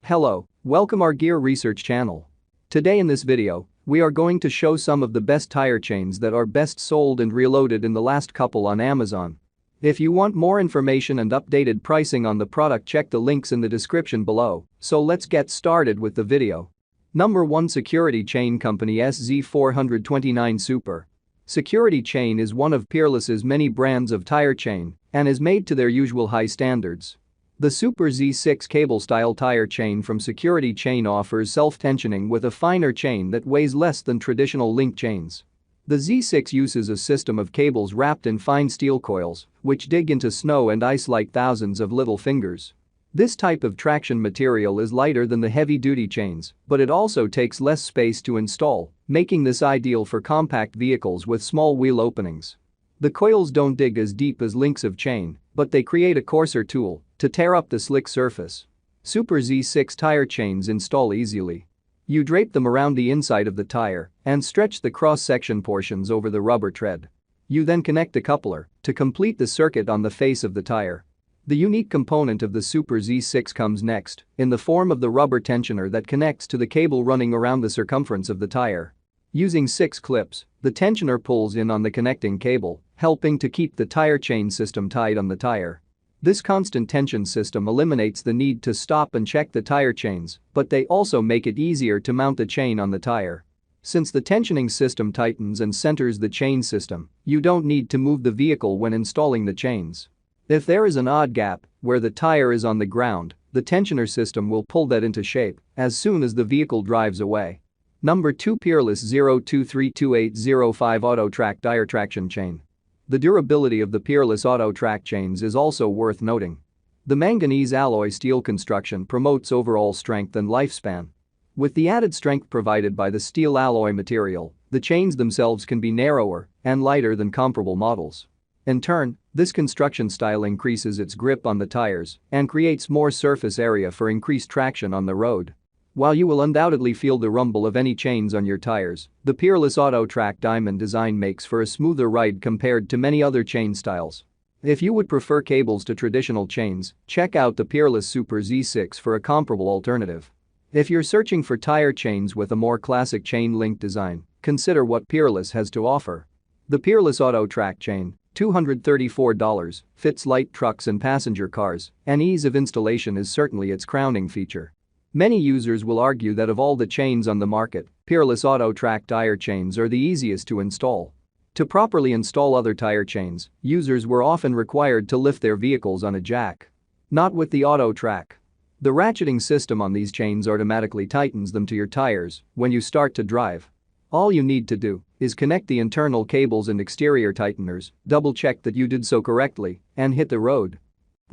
Hello, welcome our Gearresearch channel. Today in this video, we are going to show some of the best tire chains that are best sold and reloaded in the last couple on Amazon. If you want more information and updated pricing on the product, check the links in the description below. So let's get started with the video. Number 1, Security Chain Company SZ429 Super. Security Chain is one of Peerless's many brands of tire chain and is made to their usual high standards. The Super Z6 cable-style tire chain from Security Chain offers self-tensioning with a finer chain that weighs less than traditional link chains. The Z6 uses a system of cables wrapped in fine steel coils, which dig into snow and ice like thousands of little fingers. This type of traction material is lighter than the heavy-duty chains, but it also takes less space to install, making this ideal for compact vehicles with small wheel openings. The coils don't dig as deep as links of chain, but they create a coarser tool to tear up the slick surface. Super Z6 tire chains install easily. You drape them around the inside of the tire and stretch the cross-section portions over the rubber tread. You then connect a coupler to complete the circuit on the face of the tire. The unique component of the Super Z6 comes next, in the form of the rubber tensioner that connects to the cable running around the circumference of the tire. Using 6 clips, the tensioner pulls in on the connecting cable, helping to keep the tire chain system tight on the tire. This constant tension system eliminates the need to stop and check the tire chains, but they also make it easier to mount the chain on the tire. Since the tensioning system tightens and centers the chain system, you don't need to move the vehicle when installing the chains. If there is an odd gap where the tire is on the ground, the tensioner system will pull that into shape as soon as the vehicle drives away. Number 2, Peerless 023280 Auto-Trac tire traction chain. The durability of the Peerless Auto-Trac chains is also worth noting. The manganese alloy steel construction promotes overall strength and lifespan. With the added strength provided by the steel alloy material, the chains themselves can be narrower and lighter than comparable models. In turn, this construction style increases its grip on the tires and creates more surface area for increased traction on the road. While you will undoubtedly feel the rumble of any chains on your tires, the Peerless Auto-Trac diamond design makes for a smoother ride compared to many other chain styles. If you would prefer cables to traditional chains, check out the Peerless Super Z6 for a comparable alternative. If you're searching for tire chains with a more classic chain link design, consider what Peerless has to offer. The Peerless Auto-Trac chain, $234, fits light trucks and passenger cars, and ease of installation is certainly its crowning feature. Many users will argue that of all the chains on the market, Peerless Auto-Trac tire chains are the easiest to install. To properly install other tire chains, users were often required to lift their vehicles on a jack. Not with the Auto-Trac. The ratcheting system on these chains automatically tightens them to your tires when you start to drive. All you need to do is connect the internal cables and exterior tighteners, double-check that you did so correctly, and hit the road.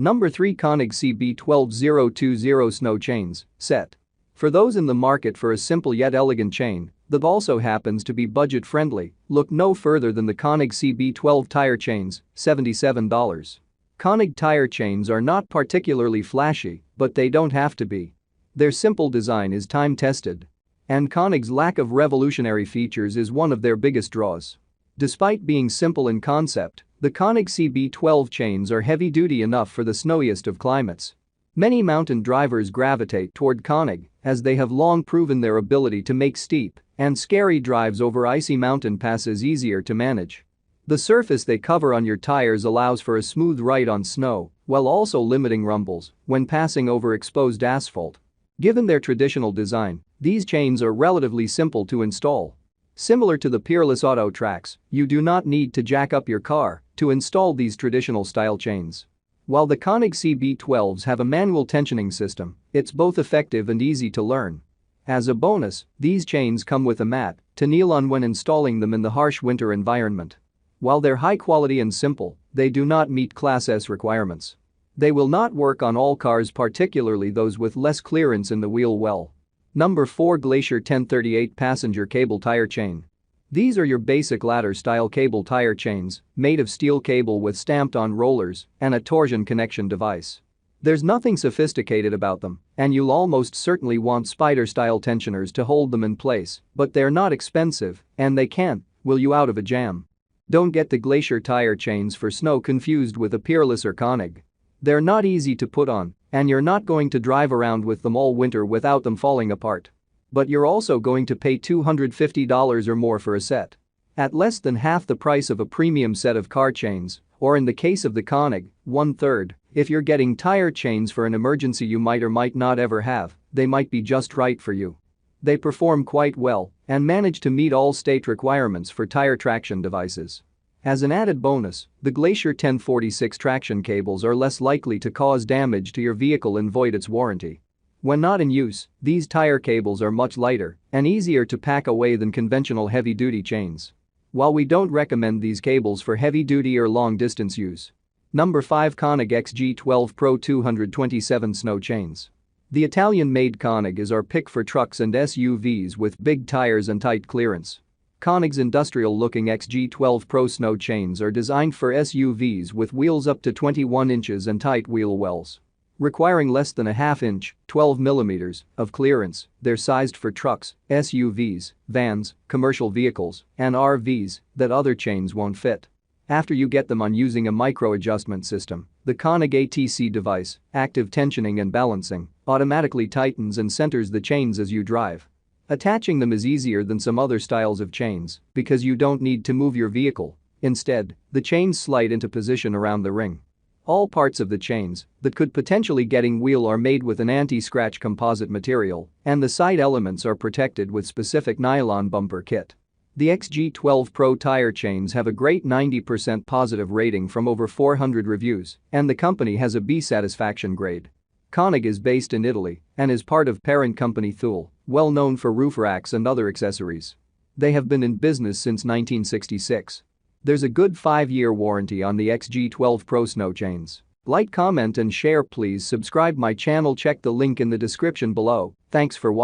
Number 3, KÖNIG CB12020 Snow Chains Set. For those in the market for a simple yet elegant chain that also happens to be budget-friendly, look no further than the KÖNIG CB12 tire chains, $77. KÖNIG tire chains are not particularly flashy, but they don't have to be. Their simple design is time-tested. And KÖNIG's lack of revolutionary features is one of their biggest draws. Despite being simple in concept, the KÖNIG CB12 chains are heavy-duty enough for the snowiest of climates. Many mountain drivers gravitate toward KÖNIG as they have long proven their ability to make steep and scary drives over icy mountain passes easier to manage. The surface they cover on your tires allows for a smooth ride on snow while also limiting rumbles when passing over exposed asphalt. Given their traditional design, these chains are relatively simple to install. Similar to the Peerless Auto-Tracs, you do not need to jack up your car to install these traditional style chains. While the KÖNIG CB12s have a manual tensioning system, it's both effective and easy to learn. As a bonus, these chains come with a mat to kneel on when installing them in the harsh winter environment. While they're high quality and simple, they do not meet Class S requirements. They will not work on all cars, particularly those with less clearance in the wheel well. Number 4, Glacier 1038 Passenger Cable Tire Chain. These are your basic ladder-style cable tire chains, made of steel cable with stamped-on rollers and a torsion connection device. There's nothing sophisticated about them, and you'll almost certainly want spider-style tensioners to hold them in place, but they're not expensive, and they can't will you out of a jam. Don't get the Glacier tire chains for snow confused with a Peerless or KÖNIG. They're not easy to put on And you're not going to drive around with them all winter without them falling apart. But you're also going to pay $250 or more for a set. At less than half the price of a premium set of car chains, or in the case of the KÖNIG, 1/3, if you're getting tire chains for an emergency you might or might not ever have, they might be just right for you. They perform quite well and manage to meet all state requirements for tire traction devices. As an added bonus, the Glacier 1046 traction cables are less likely to cause damage to your vehicle and void its warranty. When not in use, these tire cables are much lighter and easier to pack away than conventional heavy-duty chains. While we don't recommend these cables for heavy-duty or long-distance use. Number 5 KÖNIG XG12 Pro 227 Snow Chains. The Italian-made KÖNIG is our pick for trucks and SUVs with big tires and tight clearance. KÖNIG's industrial-looking XG12 Pro snow chains are designed for SUVs with wheels up to 21 inches and tight wheel wells. Requiring less than a half-inch, 12 mm, of clearance, they're sized for trucks, SUVs, vans, commercial vehicles, and RVs that other chains won't fit. After you get them on using a micro-adjustment system, the KÖNIG ATC device, active tensioning and balancing, automatically tightens and centers the chains as you drive. Attaching them is easier than some other styles of chains because you don't need to move your vehicle. Instead, the chains slide into position around the ring. All parts of the chains that could potentially getting wheel are made with an anti-scratch composite material, and the side elements are protected with specific nylon bumper kit. The XG12 Pro tire chains have a great 90% positive rating from over 400 reviews, and the company has a B satisfaction grade. KÖNIG is based in Italy and is part of parent company Thule, well known for roof racks and other accessories. They have been in business since 1966. There's a good 5-year warranty on the XG12 Pro snow chains. Like, comment and share. Please subscribe my channel. Check the link in the description below. Thanks for watching.